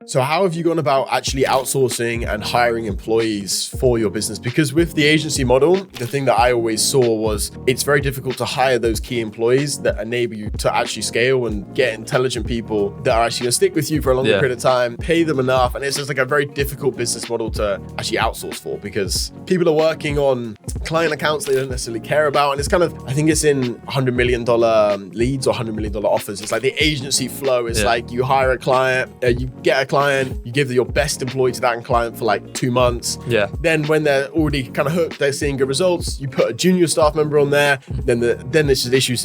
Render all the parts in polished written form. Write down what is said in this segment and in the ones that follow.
So how have you gone about actually outsourcing and hiring employees for your business? Because with the agency model, the thing that I always saw was it's very difficult to hire those key employees that enable you to actually scale and get intelligent people that are actually going to stick with you for a longer period of time, pay them enough. And it's just like a very difficult business model to actually outsource for, because people are working on client accounts they don't necessarily care about. And it's kind of, I think it's in $100 million leads or $100 million offers. It's like the agency flow is like you hire a client, you get a client, you give your best employee to that client for like 2 months. Then when they're already kind of hooked, they're seeing good results, you put a junior staff member on there, then it's just issues.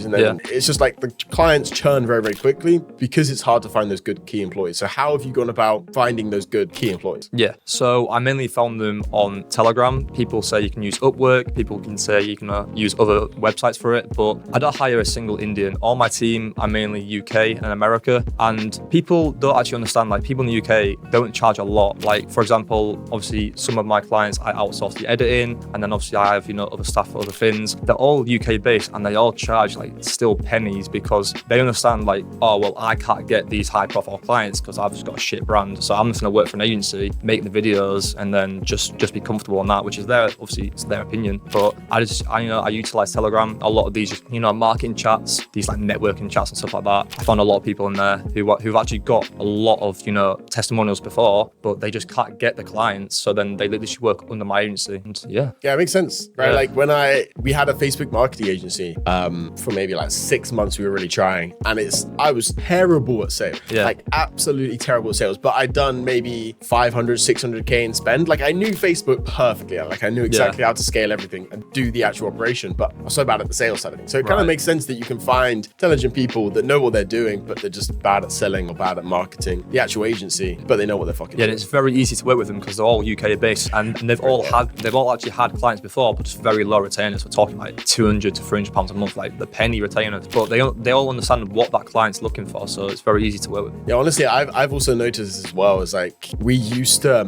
And then it's just like the clients churn very, very quickly because it's hard to find those good key employees. So how have you gone about finding those good key employees? So I mainly found them on Telegram. People say you can use Upwork, people can say you can use other websites for it, but I don't hire a single Indian. All my team are mainly UK and America, and people don't actually understand, like people in the UK don't charge a lot. Like for example, obviously some of my clients I outsource the editing, and then obviously I have other staff for other things. They're all UK based and they all charge like still pennies, because they understand like, oh well, I can't get these high profile clients because I've just got a shit brand, so I'm just gonna work for an agency, make the videos, and then just be comfortable on that, which is obviously it's their opinion. But I utilize Telegram. A lot of these marketing chats, these like networking chats and stuff like that. I found a lot of people in there who've actually got a lot of testimonials before, but they just can't get the clients, so then they literally work under my agency. And it makes sense, right? Like when we had a Facebook marketing agency for maybe like 6 months, we were really trying, and I was terrible at sales, like absolutely terrible at sales, but I'd done maybe 500, 600K in spend. Like I knew Facebook perfectly, like I knew exactly how to scale everything and do the actual operation, but I was so bad at the sales side of things. So it kind of makes sense that you can find intelligent people that know what they're doing, but they're just bad at selling or bad at marketing the actual agency, but they know what they're fucking doing. And it's very easy to work with them because they're all UK based, and they've all actually had clients before, but just very low retainers. We're talking like £200 to £300 a month, like the penny retainers, but they all understand what that client's looking for, so it's very easy to work with. Honestly, I've also noticed this as well, is like we used to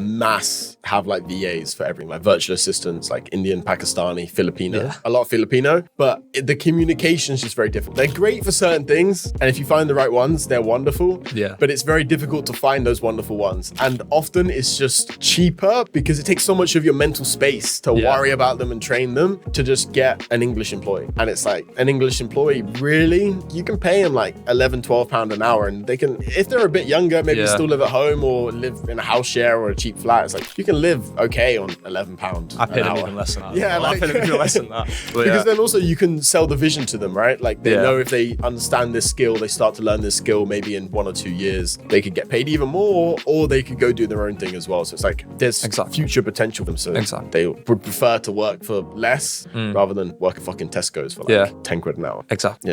have like VAs for everything, like virtual assistants, like Indian, Pakistani, Filipino, a lot of Filipino, but the communication is just very different. They're great for certain things, and if you find the right ones, they're wonderful, but it's very difficult to find those wonderful ones, and often it's just cheaper because it takes so much of your mental space to worry about them and train them, to just get an English employee. And it's like an English employee, really, you can pay them like £11-12 an hour, and they can, if they're a bit younger, maybe still live at home or live in a house share or a cheap flat, it's like you can live okay on £11 I paid them even less than that. I paid them even less than that. Because then also you can sell the vision to them, right? Like they know if they understand this skill, they start to learn this skill, maybe in 1 or 2 years, they could get paid even more, or they could go do their own thing as well. So it's like there's future potential for them. So they would prefer to work for less rather than work at fucking Tesco's for like 10 quid an hour. Exactly.